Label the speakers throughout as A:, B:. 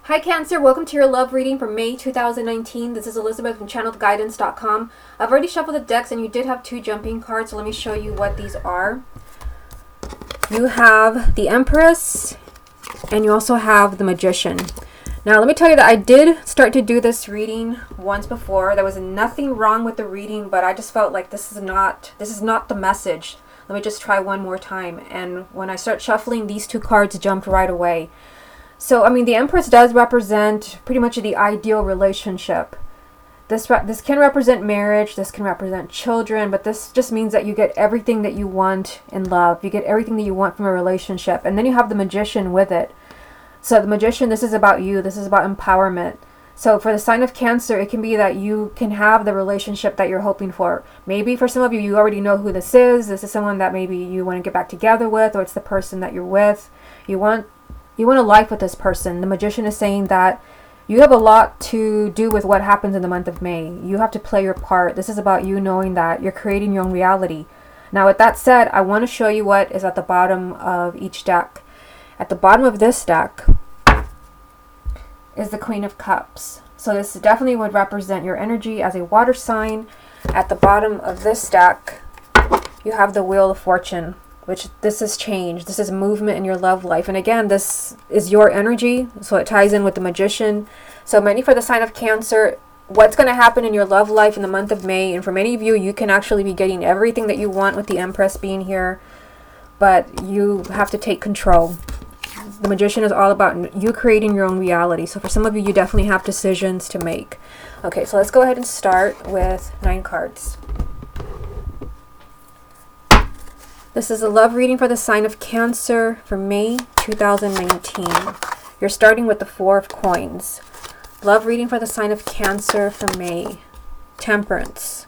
A: Hi Cancer, welcome to your love reading for May 2019. This is Elizabeth from channeledguidance.com. I've already shuffled the decks and you did have two jumping cards, so let me show you what these are. You have the Empress and you also have the Magician. Now let me tell you that I did start to do this reading once before. There was nothing wrong with the reading, but I just felt like this is not the message. Let me just try one more time. And when I start shuffling, these two cards jumped right away. So, I mean, the Empress does represent pretty much the ideal relationship. This can represent marriage, this can represent children, but this just means that you get everything that you want in love. You get everything that you want from a relationship. And then you have the Magician with it. So the Magician, this is about you. This is about empowerment. So for the sign of Cancer, it can be that you can have the relationship that you're hoping for. Maybe for some of you, you already know who this is. This is someone that maybe you want to get back together with, or it's the person that you're with. You want a life with this person. The Magician is saying that you have a lot to do with what happens in the month of May. You have to play your part. This is about you knowing that you're creating your own reality. Now, with that said, I want to show you what is at the bottom of each deck. At the bottom of this deck is the Queen of Cups. So this definitely would represent your energy as a water sign. At the bottom of this deck, you have the Wheel of Fortune, which this is change. This is movement in your love life. And again, this is your energy, so it ties in with the Magician. So many for the sign of Cancer, what's going to happen in your love life in the month of May, and for many of you, you can actually be getting everything that you want with the Empress being here, but you have to take control. The Magician is all about you creating your own reality. So for some of you, you definitely have decisions to make. Okay, so let's go ahead and start with 9 cards. This is a love reading for the sign of Cancer for May 2019. You're starting with the 4 of Coins. Love reading for the sign of Cancer for May. Temperance.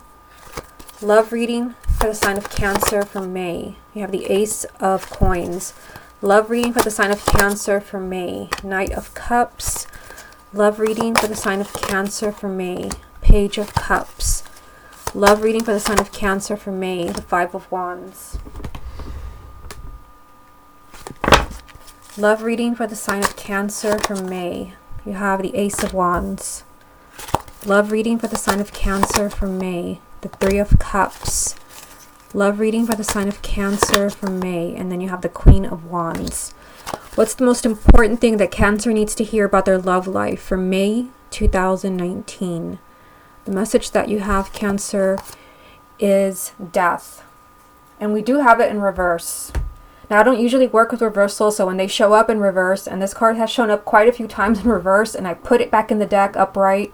A: Love reading for the sign of Cancer for May. You have the Ace of Coins. Love reading for the sign of Cancer for May. Knight of Cups. Love reading for the sign of Cancer for May. Page of Cups. Love reading for the sign of Cancer for May. The 5 of Wands. Love reading for the sign of Cancer for May. You have the Ace of Wands. Love reading for the sign of Cancer for May. The 3 of Cups. Love reading for the sign of Cancer for May. And then you have the Queen of Wands. What's the most important thing that Cancer needs to hear about their love life for May 2019? The message that you have, Cancer, is death. And we do have it in reverse. Now, I don't usually work with reversals, so when they show up in reverse, and this card has shown up quite a few times in reverse, and I put it back in the deck upright,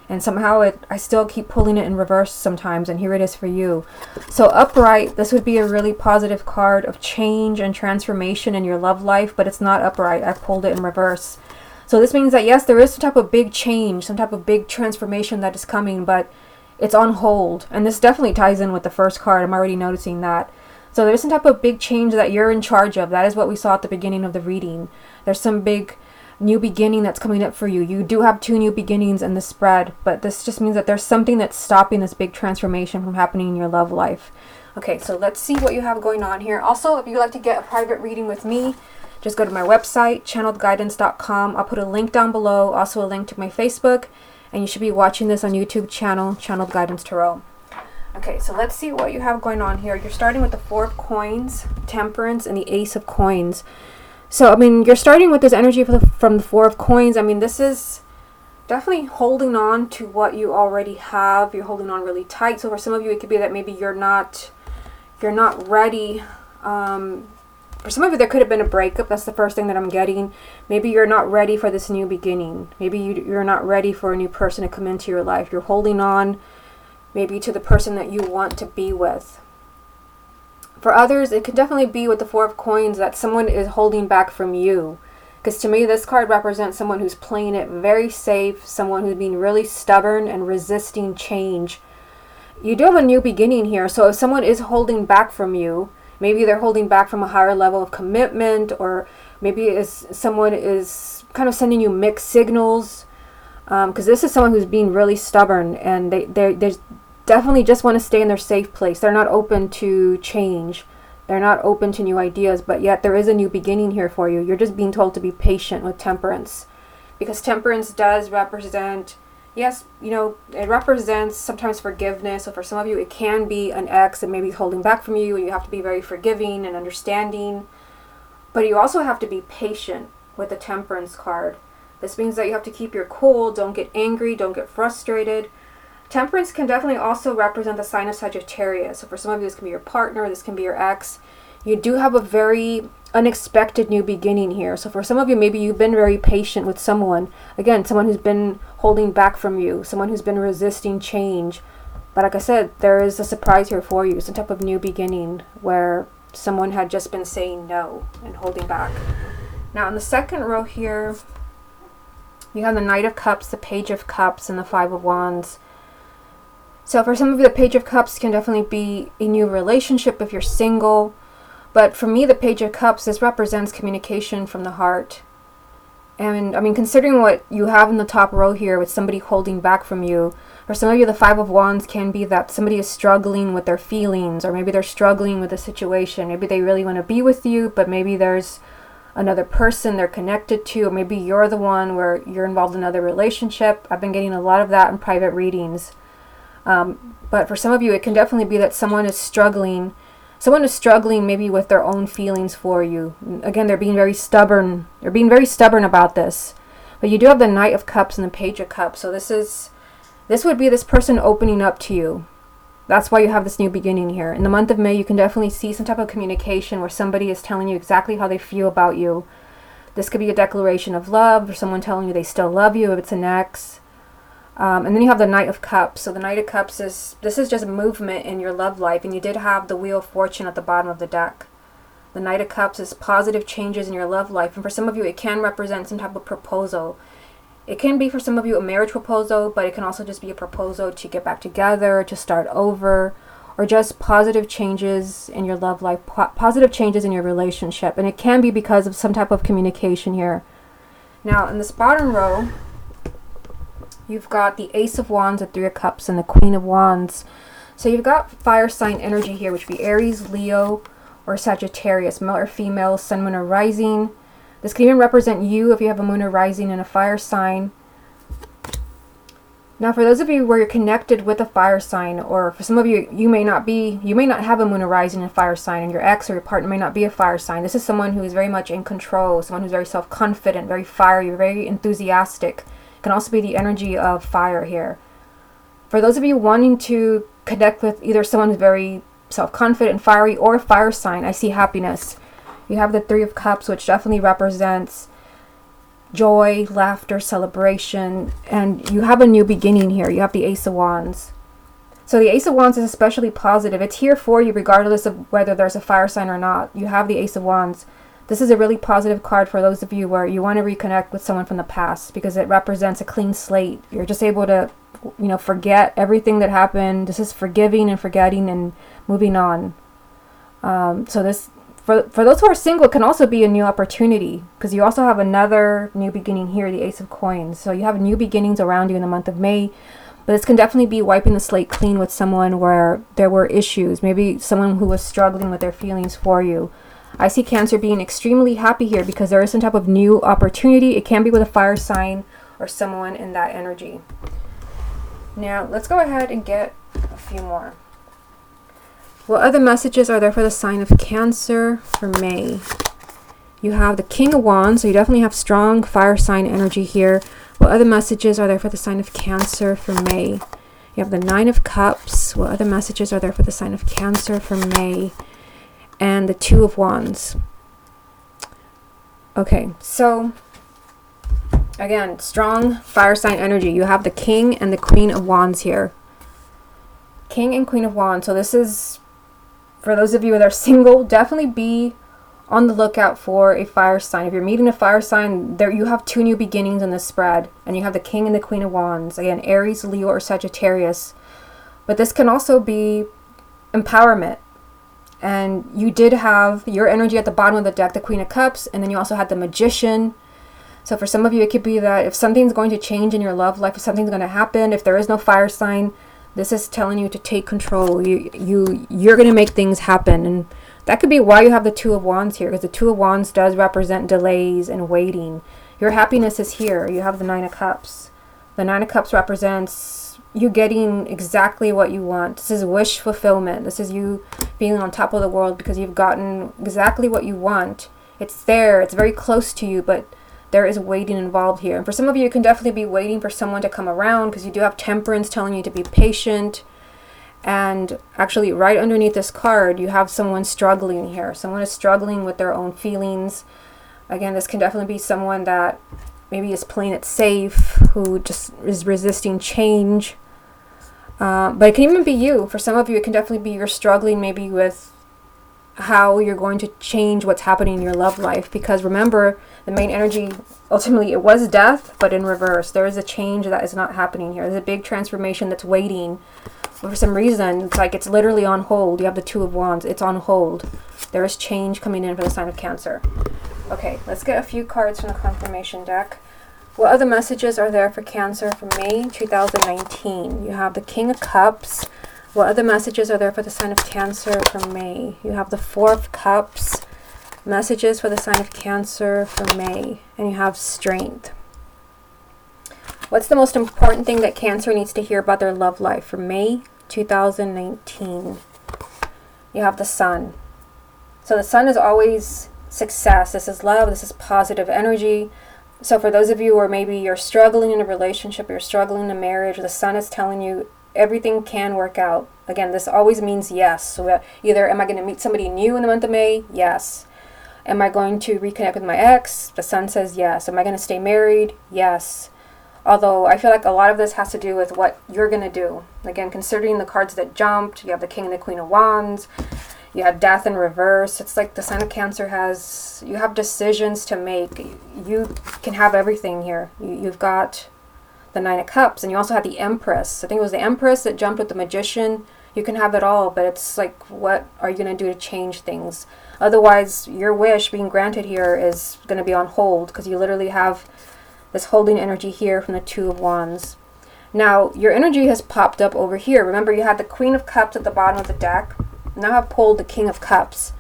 A: and somehow I still keep pulling it in reverse sometimes, and here it is for you. So upright, this would be a really positive card of change and transformation in your love life, but it's not upright. I pulled it in reverse. So this means that, yes, there is some type of big change, some type of big transformation that is coming, but it's on hold. And this definitely ties in with the first card. I'm already noticing that. So there's some type of big change that you're in charge of. That is what we saw at the beginning of the reading. There's some big new beginning that's coming up for you. You do have 2 new beginnings in the spread, but this just means that there's something that's stopping this big transformation from happening in your love life. Okay, so let's see what you have going on here. Also, if you'd like to get a private reading with me, just go to my website, channeledguidance.com. I'll put a link down below, also a link to my Facebook, and you should be watching this on YouTube channel, Channeled Guidance Tarot. Okay, so let's see what you have going on here. You're starting with the 4 of Coins, Temperance, and the Ace of Coins. So, I mean, you're starting with this energy from the 4 of Coins. I mean, this is definitely holding on to what you already have. You're holding on really tight. So for some of you, it could be that maybe you're not ready. For some of you, there could have been a breakup. That's the first thing that I'm getting. Maybe you're not ready for this new beginning. Maybe you're not ready for a new person to come into your life. You're holding on maybe to the person that you want to be with. For others, it could definitely be with the 4 of Coins that someone is holding back from you. Because to me, this card represents someone who's playing it very safe, someone who's being really stubborn and resisting change. You do have a new beginning here, so if someone is holding back from you, maybe they're holding back from a higher level of commitment, or maybe someone is kind of sending you mixed signals. Because this is someone who's being really stubborn, and they definitely just want to stay in their safe place. They're not open to change. They're not open to new ideas, but yet there is a new beginning here for you. You're just being told to be patient with Temperance. because Temperance does represent, yes, you know, it represents sometimes forgiveness. So for some of you, it can be an ex that maybe is holding back from you, and you have to be very forgiving and understanding. But you also have to be patient with the Temperance card. This means that you have to keep your cool, don't get angry, don't get frustrated. Temperance can definitely also represent the sign of Sagittarius. So for some of you, this can be your partner, this can be your ex. You do have a very unexpected new beginning here. So for some of you, maybe you've been very patient with someone. Again, someone who's been holding back from you, someone who's been resisting change. But like I said, there is a surprise here for you, some type of new beginning where someone had just been saying no and holding back. Now in the second row here, you have the Knight of Cups, the Page of Cups, and the Five of Wands. So for some of you, the Page of Cups can definitely be a new relationship if you're single. But for me, the Page of Cups, this represents communication from the heart. And I mean, considering what you have in the top row here with somebody holding back from you, for some of you, the Five of Wands can be that somebody is struggling with their feelings, or maybe they're struggling with a situation. Maybe they really want to be with you, but maybe there's another person they're connected to, or maybe you're the one where you're involved in another relationship. I've been getting a lot of that in private readings. But for some of you, it can definitely be that someone is struggling maybe with their own feelings for you. Again, they're being very stubborn. They're being very stubborn about this. But you do have the Knight of Cups and the Page of Cups. So this would be this person opening up to you. That's why you have this new beginning here. In the month of May, you can definitely see some type of communication where somebody is telling you exactly how they feel about you. This could be a declaration of love, or someone telling you they still love you if it's an ex. And then you have the Knight of Cups. So the Knight of Cups is just movement in your love life. And you did have the Wheel of Fortune at the bottom of the deck. The Knight of Cups is positive changes in your love life. And for some of you, it can represent some type of proposal. It can be for some of you a marriage proposal, but it can also just be a proposal to get back together, to start over, or just positive changes in your love life, positive changes in your relationship. And it can be because of some type of communication here. Now, in this bottom row, you've got the Ace of Wands, the Three of Cups, and the Queen of Wands. So you've got fire sign energy here, which would be Aries, Leo, or Sagittarius, male or female, sun, moon, or rising. This can even represent you if you have a moon or rising in a fire sign. Now, for those of you where you're connected with a fire sign, or for some of you, you may not have a moon or rising in a fire sign, and your ex or your partner may not be a fire sign. This is someone who is very much in control, someone who's very self-confident, very fiery, very enthusiastic. It can also be the energy of fire here. For those of you wanting to connect with either someone who's very self-confident, fiery, or a fire sign, I see happiness. You have the Three of Cups, which definitely represents joy, laughter, celebration, and you have a new beginning here. You have the Ace of Wands. So the Ace of Wands is especially positive. It's here for you regardless of whether there's a fire sign or not. You have the Ace of Wands. This is a really positive card for those of you where you want to reconnect with someone from the past, because it represents a clean slate. You're just able to, forget everything that happened. This is forgiving and forgetting and moving on. So this, for those who are single, can also be a new opportunity, because you also have another new beginning here, the Ace of Coins. So you have new beginnings around you in the month of May, but this can definitely be wiping the slate clean with someone where there were issues, maybe someone who was struggling with their feelings for you. I see Cancer being extremely happy here because there is some type of new opportunity. It can be with a fire sign or someone in that energy. Now, let's go ahead and get a few more. What other messages are there for the sign of Cancer for May? You have the King of Wands, so you definitely have strong fire sign energy here. What other messages are there for the sign of Cancer for May? You have the Nine of Cups. What other messages are there for the sign of Cancer for May? And the Two of Wands. Okay, so again, strong fire sign energy. You have the King and the Queen of Wands here. King and Queen of Wands. So this is, for those of you that are single, definitely be on the lookout for a fire sign. If you're meeting a fire sign, there you have two new beginnings in this spread. And you have the King and the Queen of Wands. Again, Aries, Leo, or Sagittarius. But this can also be empowerment. And you did have your energy at the bottom of the deck, the Queen of Cups, and then you also had the Magician. So for some of you, it could be that if something's going to change in your love life, if something's going to happen, if there is no fire sign, this is telling you to take control. You're going to make things happen. And that could be why you have the Two of Wands here, because the Two of Wands does represent delays and waiting. Your happiness is here. You have the Nine of Cups. The Nine of Cups represents you getting exactly what you want. This is wish fulfillment. This is you being on top of the world because you've gotten exactly what you want. It's there. It's very close to you, but there is waiting involved here. And for some of you, you can definitely be waiting for someone to come around because you do have Temperance telling you to be patient. And actually, right underneath this card, you have someone struggling here. Someone is struggling with their own feelings. Again, this can definitely be someone that maybe is playing it safe, who just is resisting change. But it can even be you. For some of you, it can definitely be you're struggling maybe with how you're going to change what's happening in your love life. Because remember, the main energy, ultimately, it was death, but in reverse. There is a change that is not happening here. There's a big transformation that's waiting. But for some reason, it's like it's literally on hold. You have the Two of Wands. It's on hold. There is change coming in for the sign of Cancer. Okay, let's get a few cards from the confirmation deck. What other messages are there for Cancer for May 2019? You have the King of Cups. What other messages are there for the sign of Cancer for May? You have the Four of Cups. Messages for the sign of Cancer for May. And you have Strength. What's the most important thing that Cancer needs to hear about their love life for May 2019? You have the Sun. So the Sun is always success. This is love. This is positive energy. So for those of you where maybe you're struggling in a relationship, you're struggling in a marriage, the Sun is telling you everything can work out. Again, this always means yes. So either am I going to meet somebody new in the month of May? Yes. Am I going to reconnect with my ex? The Sun says yes. Am I going to stay married? Yes. Although I feel like a lot of this has to do with what you're going to do. Again, considering the cards that jumped, you have the King and the Queen of Wands. You have Death in reverse. It's like the sign of Cancer has, you have decisions to make. You can have everything here. You've got the Nine of Cups, and you also have the Empress. I think it was the Empress that jumped with the Magician. You can have it all, but it's like, what are you going to do to change things? Otherwise, your wish being granted here is going to be on hold because you literally have this holding energy here from the Two of Wands. Now, your energy has popped up over here. Remember, you had the Queen of Cups at the bottom of the deck. Now I've pulled the King of Cups.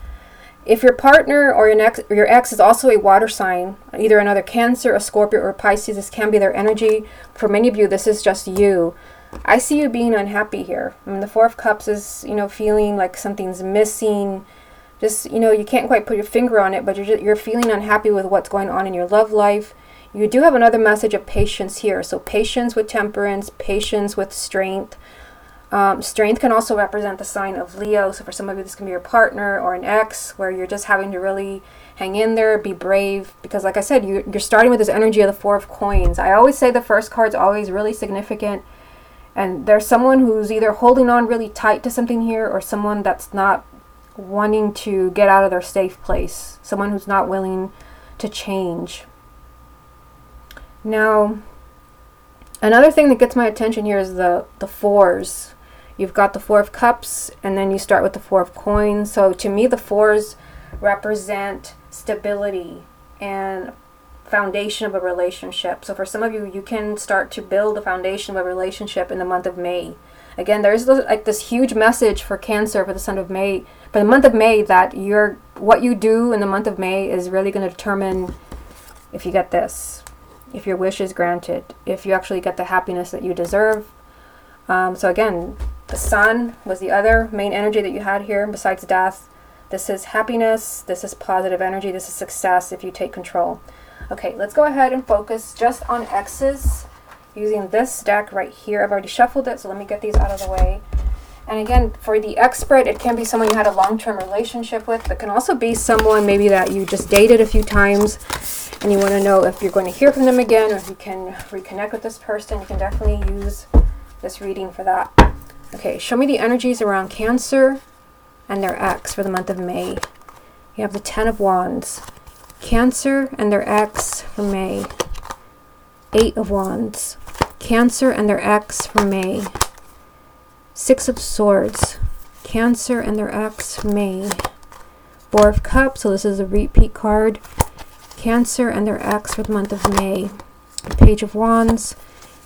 A: If your partner or your ex is also a water sign, either another Cancer, a Scorpio, or Pisces, this can be their energy. For many of you, this is just you. I see you being unhappy here. I mean, the Four of Cups is, feeling like something's missing. Just, you can't quite put your finger on it, but you're feeling unhappy with what's going on in your love life. You do have another message of patience here. So patience with Temperance, patience with Strength. Strength can also represent the sign of Leo. So for some of you, this can be your partner or an ex where you're just having to really hang in there, be brave. Because like I said, you're starting with this energy of the Four of Coins. I always say the first card's always really significant. And there's someone who's either holding on really tight to something here or someone that's not wanting to get out of their safe place. Someone who's not willing to change. Now, another thing that gets my attention here is the fours. You've got the Four of Cups, and then you start with the Four of Coins. So to me, the fours represent stability and foundation of a relationship. So for some of you, you can start to build the foundation of a relationship in the month of May. Again, there's like this huge message for Cancer for the for the month of May, that what you do in the month of May is really going to determine if you get this, if your wish is granted, if you actually get the happiness that you deserve. So again, the Sun was the other main energy that you had here besides death. This is happiness, this is positive energy, this is success if you take control. Okay, let's go ahead and focus just on exes using this deck right here. I've already shuffled it, so let me get these out of the way. And again, for the ex spread, it can be someone you had a long-term relationship with. It can also be someone maybe that you just dated a few times and you want to know if you're going to hear from them again or if you can reconnect with this person. You can definitely use this reading for that. Okay, show me the energies around Cancer and their ex for the month of May. You have the Ten of Wands. Cancer and their ex for May. Eight of Wands. Cancer and their ex for May. Six of Swords. Cancer and their ex for May. Four of Cups, so this is a repeat card. Cancer and their ex for the month of May. The Page of Wands.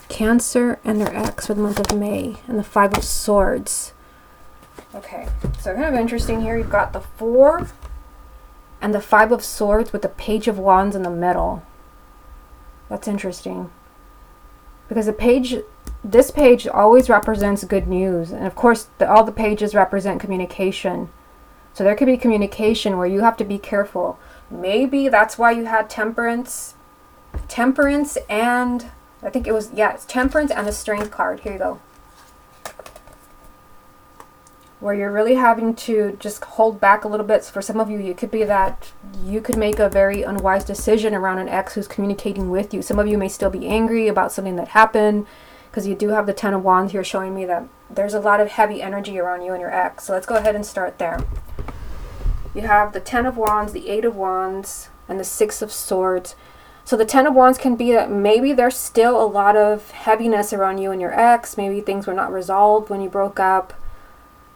A: Cancer and their ex for the month of May. And the Five of Swords. Okay, so kind of interesting here. You've got the Four and the Five of Swords with the Page of Wands in the middle. That's interesting. Because this page always represents good news. And of course, all the pages represent communication. So there could be communication where you have to be careful. Maybe that's why you had temperance. Temperance and, I think it was, yeah, it's temperance and the strength card. Here you go. Where you're really having to just hold back a little bit. So for some of you, it could be that you could make a very unwise decision around an ex who's communicating with you. Some of you may still be angry about something that happened, because you do have the Ten of Wands here showing me that there's a lot of heavy energy around you and your ex. So let's go ahead and start there. You have the Ten of Wands, the Eight of Wands, and the Six of Swords. So the Ten of Wands can be that maybe there's still a lot of heaviness around you and your ex. Maybe things were not resolved when you broke up.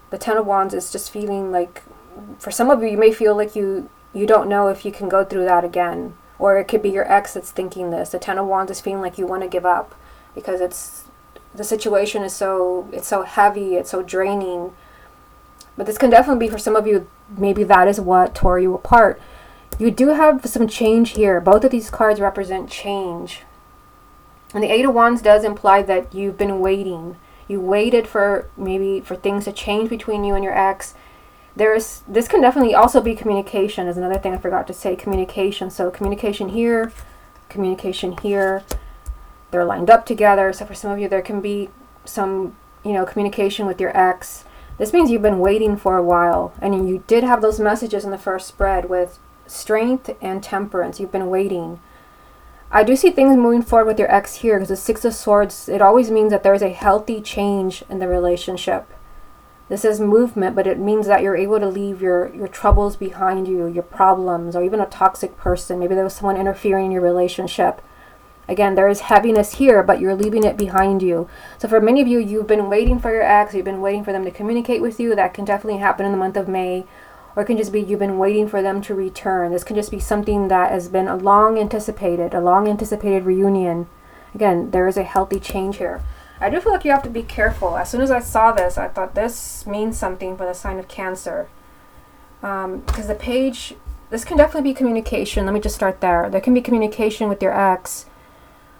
A: The Ten of Wands is just feeling like, for some of you, you may feel like you don't know if you can go through that again. Or it could be your ex that's thinking this. The Ten of Wands is feeling like you want to give up because the situation is so heavy, it's so draining. But this can definitely be for some of you, maybe that is what tore you apart. You do have some change here. Both of these cards represent change. And the Eight of Wands does imply that you've been waiting. You waited for things to change between you and your ex. This can definitely also be communication, is another thing I forgot to say. Communication. So communication here, communication here. They're lined up together. So for some of you, there can be some, communication with your ex. This means you've been waiting for a while. And you did have those messages in the first spread with strength and temperance. You've been waiting. I do see things moving forward with your ex here, because the Six of Swords, it always means that there's a healthy change in the relationship. This is movement, but it means that you're able to leave your troubles behind you, your problems, or even a toxic person. Maybe there was someone interfering in your relationship. Again, there is heaviness here, but you're leaving it behind you. So for many of you, you've been waiting for your ex, you've been waiting for them to communicate with you. That can definitely happen in the month of May. Or it can just be you've been waiting for them to return. This can just be something that has been a long anticipated reunion. Again, there is a healthy change here. I do feel like you have to be careful. As soon as I saw this, I thought this means something for the sign of Cancer. Because the page, this can definitely be communication. Let me just start there. There can be communication with your ex.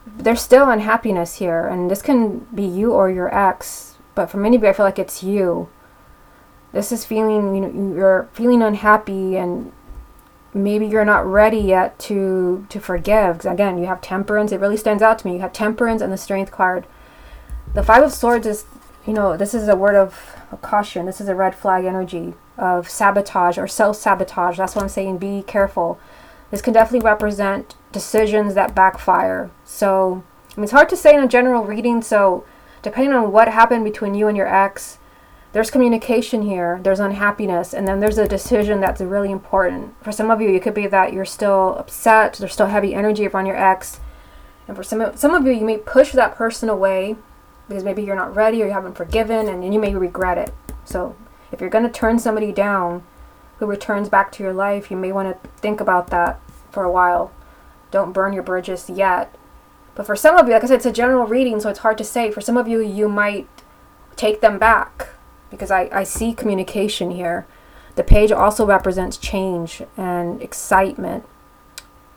A: There's still unhappiness here. And this can be you or your ex. But for many of you, I feel like it's you. This is feeling, you're feeling unhappy, and maybe you're not ready yet to forgive. Because again, you have temperance. It really stands out to me. You have temperance and the strength card. The Five of Swords is, this is a word of caution. This is a red flag energy of sabotage or self-sabotage. That's what I'm saying. Be careful. This can definitely represent decisions that backfire. So, it's hard to say in a general reading. So, depending on what happened between you and your ex, there's communication here, there's unhappiness, and then there's a decision that's really important. For some of you, it could be that you're still upset, there's still heavy energy around your ex. And for some of you, you may push that person away because maybe you're not ready or you haven't forgiven, and you may regret it. So if you're going to turn somebody down who returns back to your life, you may want to think about that for a while. Don't burn your bridges yet. But for some of you, like I said, it's a general reading, so it's hard to say. For some of you, you might take them back. Because I see communication here. The page also represents change and excitement,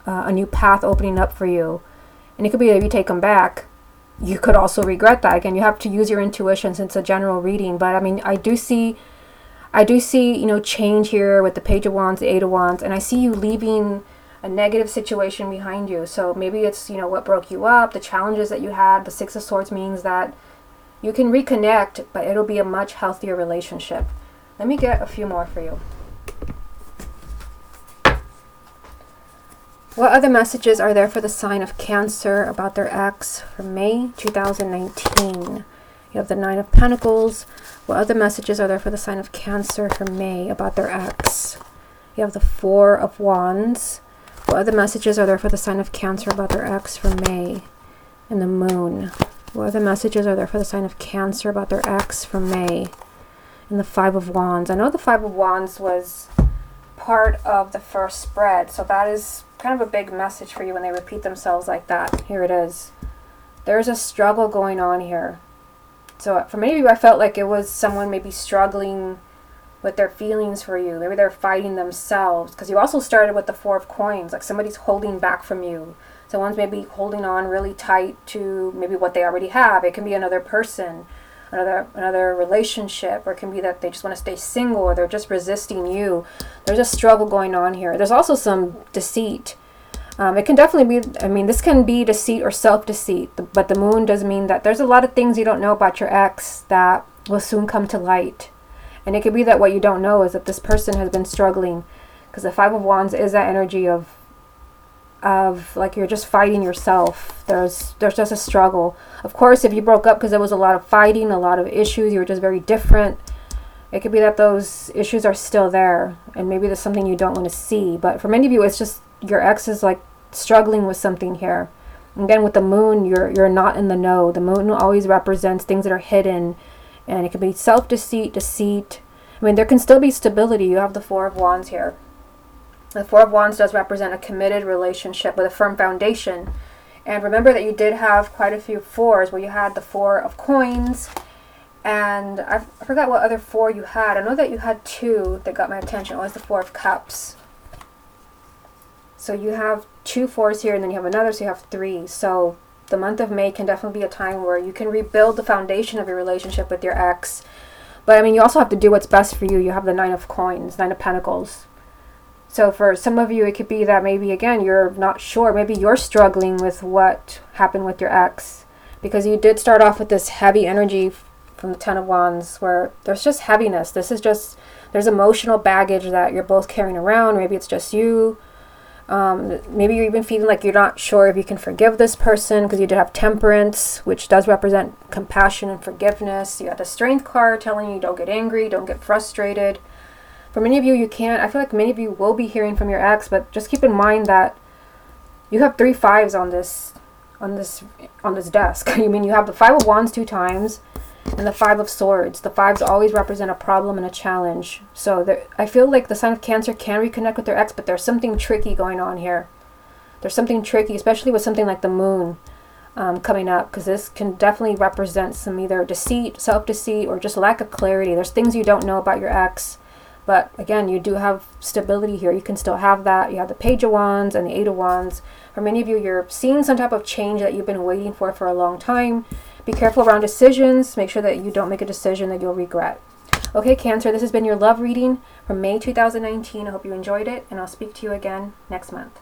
A: a new path opening up for you. And it could be that if you take them back, you could also regret that. Again, you have to use your intuition since it's a general reading. But I do see, change here with the Page of Wands, the Eight of Wands, and I see you leaving a negative situation behind you. So maybe it's, what broke you up, the challenges that you had. The Six of Swords means that you can reconnect, but it'll be a much healthier relationship. Let me get a few more for you. What other messages are there for the sign of Cancer about their ex for May 2019? You have the Nine of Pentacles. What other messages are there for the sign of Cancer for May about their ex? You have the Four of Wands. What other messages are there for the sign of Cancer about their ex for May? And the Moon. What other messages are there for the sign of Cancer about their ex for May? And the Five of Wands. I know the Five of Wands was part of the first spread, so that is kind of a big message for you when they repeat themselves like that. Here it is. There's a struggle going on here. So for many of you, I felt like it was someone maybe struggling with their feelings for you. Maybe they're fighting themselves, because you also started with the Four of Coins, like somebody's holding back from you. Someone's maybe holding on really tight to maybe what they already have. It can be another person, another relationship, or it can be that they just want to stay single, or they're just resisting you. There's a struggle going on here. There's also some deceit. It can definitely be, I mean, this can be deceit or self-deceit, but the moon does mean that there's a lot of things you don't know about your ex that will soon come to light. And it could be that what you don't know is that this person has been struggling, because the Five of Wands is that energy of like you're just fighting yourself. There's just a struggle. Of course, if you broke up because there was a lot of fighting, a lot of issues, you were just very different, it could be that those issues are still there, and maybe there's something you don't want to see. But for many of you, it's just your ex is like struggling with something here. Again, with the moon, you're not in the know. The moon always represents things that are hidden, and it can be self-deceit, deceit. I mean, there can still be stability. You have the Four of Wands here. The Four of Wands does represent a committed relationship with a firm foundation. And remember that you did have quite a few fours, where you had the Four of Coins, and I forgot what other four you had. I know that you had two that got my attention. It was the Four of Cups. So you have two fours here, and then you have another, so you have three. So the month of May can definitely be a time where you can rebuild the foundation of your relationship with your ex. But I mean, you also have to do what's best for you. You have the Nine of Coins, Nine of Pentacles. So for some of you, it could be that maybe, again, you're not sure. Maybe you're struggling with what happened with your ex, because you did start off with this heavy energy from the Ten of Wands, where there's just heaviness. This is just, there's emotional baggage that you're both carrying around. Maybe it's just you. Maybe you're even feeling like you're not sure if you can forgive this person, because you did have Temperance, which does represent compassion and forgiveness. You had the Strength card telling you don't get angry, don't get frustrated. For many of you, you can't. I feel like many of you will be hearing from your ex, but just keep in mind that you have 3 5s on this desk. I mean, you have the Five of Wands 2 times, and the Five of Swords. The fives always represent a problem and a challenge. So I feel like the sign of Cancer can reconnect with their ex, but there's something tricky going on here. There's something tricky, especially with something like the moon coming up, because this can definitely represent some either deceit, self-deceit, or just lack of clarity. There's things you don't know about your ex. But again, you do have stability here. You can still have that. You have the Page of Wands and the Eight of Wands. For many of you, you're seeing some type of change that you've been waiting for a long time. Be careful around decisions. Make sure that you don't make a decision that you'll regret. Okay, Cancer, this has been your love reading for May 2019. I hope you enjoyed it, and I'll speak to you again next month.